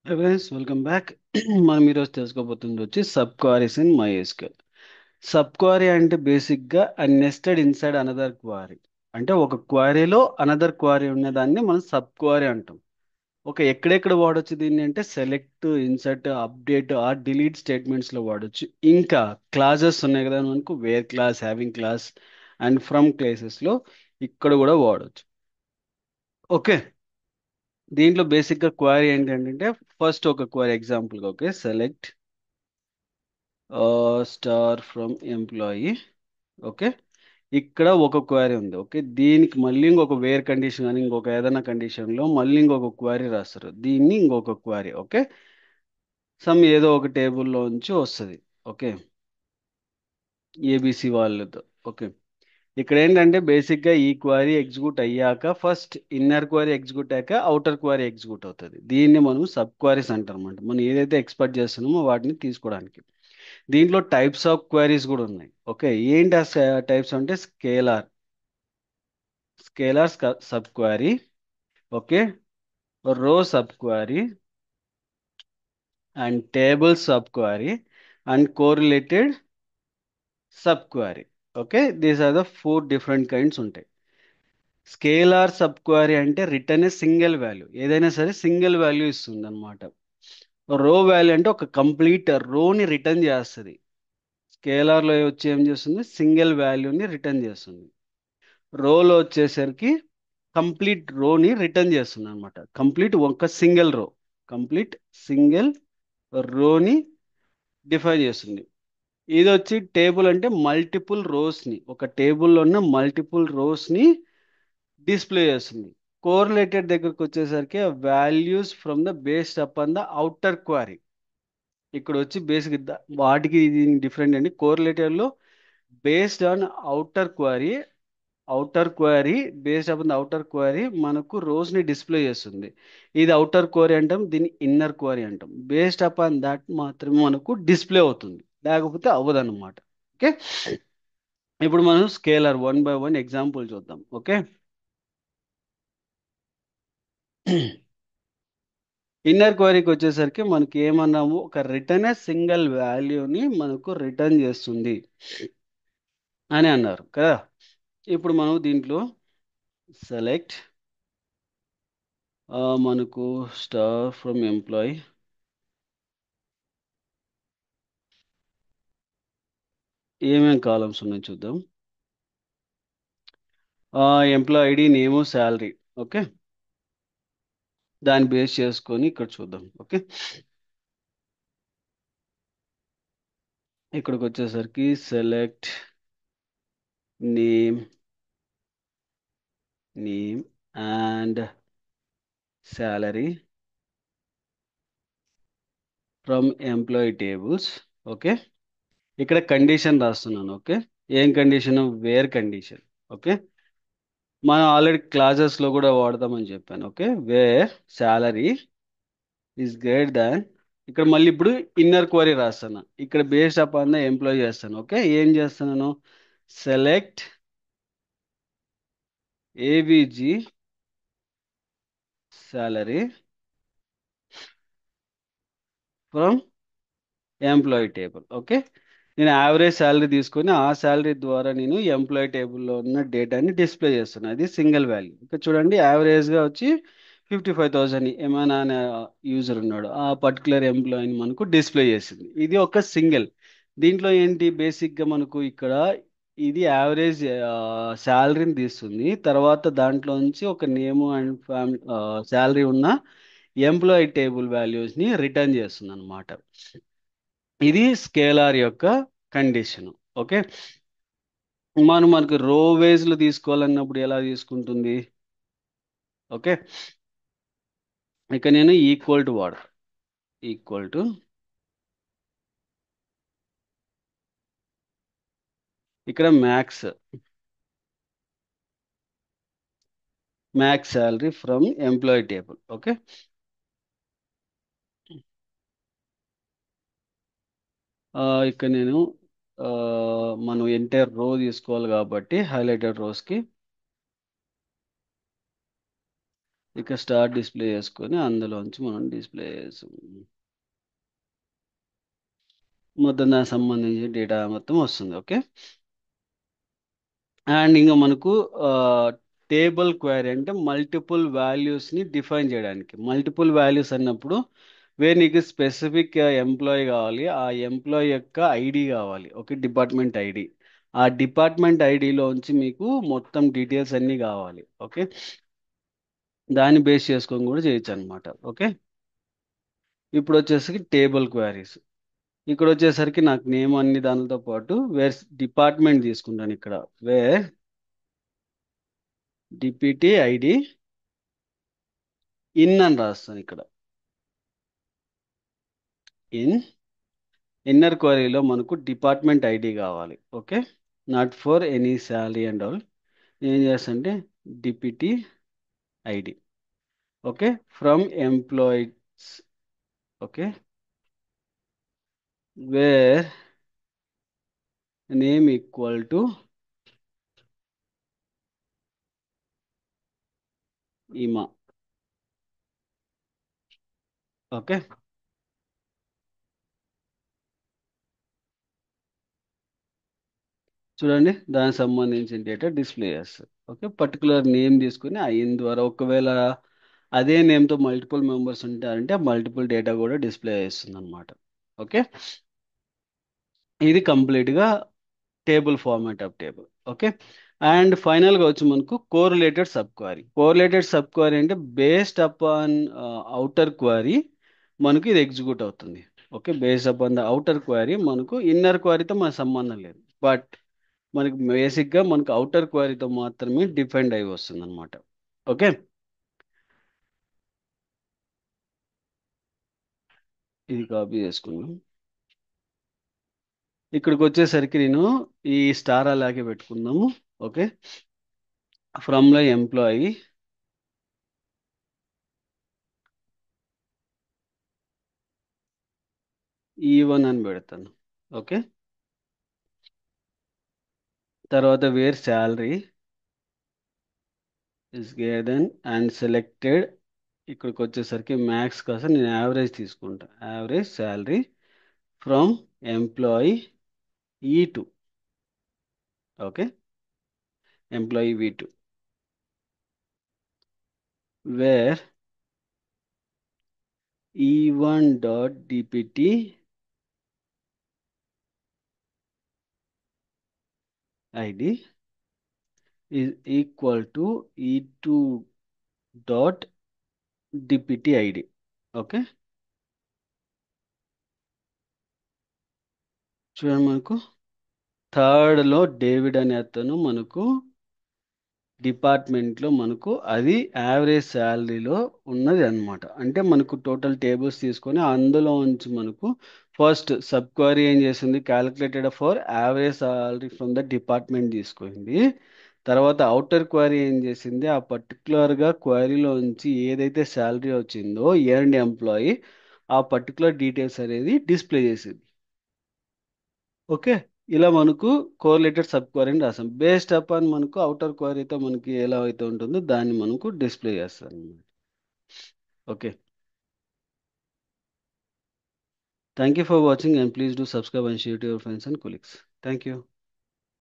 Friends welcome back. మనం ఈరోజు తెలుసుకోబోతుంది వచ్చి sub queries in MySQL. Sub quarry అంటే బేసిక్గా నెస్టెడ్ ఇన్సైడ్ అనదర్ క్వారీ. అంటే ఒక క్వారీలో అనదర్ క్వారీ ఉన్నదాన్ని మనం సబ్ క్వారీ అంటాం. ఎక్కడెక్కడ వాడొచ్చు దీన్ని అంటే select, insert, update or delete స్టేట్మెంట్స్లో వాడొచ్చు. ఇంకా క్లాసెస్ ఉన్నాయి కదా మనకు, where clause, having clause and from క్లాసెస్లో ఇక్కడ కూడా వాడొచ్చు. ఓకే, దీంట్లో బేసిక్గా క్వరీ ఏంటంటే ఫస్ట్ ఒక క్వరీ ఎగ్జాంపుల్గా select star from employee. Okay, ఇక్కడ ఒక క్వరీ ఉంది. ఓకే, దీనికి మళ్ళీ ఇంకొక వేర్ కండిషన్ అని ఇంకొక ఏదైనా కండిషన్లో మళ్ళీ ఇంకొక క్వరీ రాస్తారు, దీన్ని ఇంకొక క్వరీ. ఓకే, సమ్ ఏదో ఒక టేబుల్లో నుంచి వస్తుంది. ఓకే, ఏబిసి వాళ్ళతో. ఓకే, ఇక్కడ ఏంటంటే బేసిక్గా ఈ క్వరీ ఎగ్జిక్యూట్ అయ్యాక ఫస్ట్ ఇన్నర్ క్వరీ ఎగ్జిక్యూట్ అయ్యాక అవుటర్ క్వరీ ఎగ్జిక్యూట్ అవుతుంది. దీన్ని మనం సబ్ క్వరీస్ అంటాం అనమాట. మనం ఏదైతే ఎక్స్పెక్ట్ చేస్తున్నామో వాటిని తీసుకోవడానికి. దీంట్లో టైప్స్ ఆఫ్ క్వరీస్ కూడా ఉన్నాయి. ఓకే, ఏంటి ఆ టైప్స్ అంటే scalar sub query, okay, row sub query and table sub query and correlated sub query. Okay, these are the four different kinds ఉంటాయి. స్కేలార్ సబ్ క్వరీ అంటే రిటర్న్ ఏ సింగిల్ వాల్యూ, ఏదైనా సరే single value ఇస్తుంది అనమాట. రో value అంటే ఒక complete రోని return చేస్తుంది. స్కేలార్లో వచ్చి ఏం చేస్తుంది, సింగిల్ వాల్యూని రిటర్న్ చేస్తుంది. రోలో వచ్చేసరికి కంప్లీట్ రోని రిటర్న్ చేస్తుంది అనమాట. కంప్లీట్ ఒక సింగిల్ రో, కంప్లీట్ సింగిల్ రోని డిఫైన్ చేస్తుంది. ఇది వచ్చి టేబుల్ అంటే మల్టిపుల్ రోస్ని, ఒక టేబుల్లో ఉన్న మల్టిపుల్ రోస్ని డిస్ప్లే చేస్తుంది. కోరిలేటెడ్ దగ్గరకు వచ్చేసరికి values from the based upon the outer query. ఇక్కడ వచ్చి బేసిక్ వాటికి ఇది డిఫరెంట్ అండి. కోరిలేటెడ్లో based on outer query, outer query based upon the outer query మనకు రోస్ ని డిస్ప్లే చేస్తుంది. ఇది అవుటర్ క్వరీ అంటాం, దీన్ని ఇన్నర్ క్వరీ అంటాం. బేస్డ్ అపాన్ దాట్ మాత్రమే మనకు డిస్ప్లే అవుతుంది, లేకపోతే అవ్వదు అనమాట. ఓకే, ఇప్పుడు మనం scalar one by one example చూద్దాం. ఓకే, ఇన్నర్ క్వరీకి వచ్చేసరికి మనకి ఏమన్నాము, ఒక రిటర్న్ సింగిల్ వాల్యూని మనకు రిటర్న్ చేస్తుంది అని అన్నారు కదా. ఇప్పుడు మనం దీంట్లో సెలెక్ట్ మనకు స్టార్ ఫ్రమ్ ఎంప్లాయీ, ఏమేం కాలమ్స్ ఉన్నాయి చూద్దాం. ఎంప్లాయ్ ఐడి, నేము, శాలరీ. ఓకే, దాన్ని బేస్ చేసుకొని ఇక్కడ చూద్దాం. ఓకే, ఇక్కడికి వచ్చేసరికి select name, name and salary from employee tables. Okay, ఇక్కడ కండిషన్ రాస్తున్నాను. ఓకే, ఏం కండిషన్, వేర్ కండిషన్. ఓకే, మనం ఆల్రెడీ క్లాసెస్లో కూడా వాడదామని చెప్పాను. Okay, wear salary is greater than, ఇక్కడ మళ్ళీ ఇప్పుడు ఇన్నర్ క్వరీ రాస్తాను. ఇక్కడ బేస్డ్ అపాన్ ద ఎంప్లాయీ చేస్తాను. ఓకే, ఏం చేస్తున్నాను, select AVG salary from employee table. Okay, నేను యావరేజ్ శాలరీ తీసుకొని ఆ శాలరీ ద్వారా నేను ఎంప్లాయీ టేబుల్లో ఉన్న డేటాని డిస్ప్లే చేస్తున్నాను. అది సింగిల్ వాల్యూ. ఇక్కడ చూడండి, యావరేజ్గా వచ్చి 55,000 ఏమైనా అనే యూజర్ ఉన్నాడు, ఆ పర్టికులర్ ఎంప్లాయీని మనకు డిస్ప్లే చేసింది. ఇది ఒక సింగిల్. దీంట్లో ఏంటి బేసిక్గా మనకు ఇక్కడ ఇది యావరేజ్ శాలరీని తీస్తుంది, తర్వాత దాంట్లో నుంచి ఒక నేము అండ్ శాలరీ ఉన్న ఎంప్లాయీ టేబుల్ వాల్యూస్ని రిటర్న్ చేస్తుంది అనమాట. ఇది స్కేలార్ యొక్క కండిషన్. ఓకే, మనకు రో వేజ్లో తీసుకోవాలన్నప్పుడు ఎలా తీసుకుంటుంది. ఓకే, ఇక నేను ఈక్వల్ టు వాడు, ఈక్వల్ టు, ఇక్కడ max salary from employee table. Okay, ఇక్కడ నేను ఆ, మనం ఎంటైర్ రో తీసుకోవాలి కాబట్టి హైలైటెడ్ రోస్కి ఇక స్టార్ డిస్ప్లే చేసుకొని అందులోంచి మనం డిస్ప్లే చేస్తాం. మొత్తం దానికి సంబంధించిన డేటా మొత్తం వస్తుంది. ఓకే. అండ్ ఇంకా మనకు టేబుల్ క్వైరీ అంటే మల్టిపుల్ వాల్యూస్ని డిఫైన్ చేయడానికి. మల్టిపుల్ వాల్యూస్ అన్నప్పుడు నీకు స్పెసిఫిక్ ఎంప్లాయీ కావాలి, ఆ ఎంప్లాయీ యొక్క ఐడి కావాలి, ఓకే, డిపార్ట్మెంట్ ఐడి. ఆ డిపార్ట్మెంట్ ఐడిలోంచి మీకు మొత్తం డీటెయిల్స్ అన్నీ కావాలి. ఓకే, దాన్ని బేస్ చేసుకొని కూడా చేయొచ్చు అనమాట. ఓకే, ఇప్పుడు వచ్చేసరికి టేబుల్ క్వైరీస్. ఇక్కడ వచ్చేసరికి నాకు నేమ్ అన్ని దానితో పాటు వేర్ డిపార్ట్మెంట్ తీసుకుంటాను. ఇక్కడ వేర్ డిపిటి ఐడి ఇన్ అని రాస్తాను. ఇక్కడ ఇన్ ఇన్నర్ క్వరీలో మనకు డిపార్ట్మెంట్ ఐడి కావాలి. Okay, not for any salary and all. ఏం చేస్తానంటే DPT ID. Okay, from employees. Okay, where name equal to ఈమా. ఓకే, చూడండి దానికి సంబంధించిన డేటా డిస్ప్లే చేస్తారు. ఓకే, పర్టికులర్ నేమ్ తీసుకుని అయిన ద్వారా ఒకవేళ అదే నేమ్తో మల్టిపుల్ మెంబర్స్ ఉంటారంటే ఆ మల్టిపుల్ డేటా కూడా డిస్ప్లే చేస్తుంది అనమాట. ఓకే, ఇది కంప్లీట్గా table format of table. Okay, and ఫైనల్గా వచ్చి మనకు correlated sub query. Correlated sub query అంటే బేస్డ్ అపాన్ అవుటర్ క్వరీ మనకు ఇది ఎగ్జిక్యూట్ అవుతుంది. Okay, based upon the outer query మనకు ఇన్నర్ క్వరీతో మన సంబంధం లేదు. బట్ మనకి బేసిక్గా మనకు అవుటర్ క్వరీతో మాత్రమే డిపెండ్ అయి వస్తుంది అనమాట. ఓకే, ఇది కాపీ చేసుకున్నాం. ఇక్కడికి వచ్చేసరికి నేను ఈ స్టార్ అలాగే పెట్టుకుందాము. ఓకే, ఫ్రమ్ లో ఎంప్లాయీ E1 అని పెడతాను. ఓకే, తర్వాత where salary is greater then and selected. ఇక్కడికి వచ్చేసరికి మ్యాక్స్ కోసం నేను యావరేజ్ తీసుకుంటా. Average salary from employee E2. Okay, employee V2 where E1 dot DPT ID is equal to E2 dot DPT ID. Okay, చూడండి మనకు థర్డ్లో David అనే అతను మనకు డిపార్ట్మెంట్లో మనకు అది యావరేజ్ శాలరీలో ఉన్నది అన్నమాట. అంటే మనకు టోటల్ టేబుల్స్ తీసుకొని అందులో నుంచి మనకు ఫస్ట్ సబ్ క్వరీ ఏం చేసింది, calculated for average salary from the department తీసుకుంది. తర్వాత అవుటర్ క్వరీ ఏం చేసింది, ఆ పర్టికులర్గా క్వరీలో నుంచి ఏదైతే శాలరీ వచ్చిందో ఎర్న్డ్ ఎంప్లాయీ ఆ పర్టికులర్ డీటెయిల్స్ అనేది డిస్ప్లే చేసింది. ఓకే, ఇలా మనకు కోరిలేటెడ్ సబ్ క్వరీని రాసాం. బేస్డ్ అపాన్ మనకు అవుటర్ క్వరీతో మనకి ఎలా అయితే ఉంటుందో దాన్ని మనకు డిస్ప్లే చేస్తాం. Okay, thank you for watching and please do subscribe and share to your friends and colleagues. Thank you.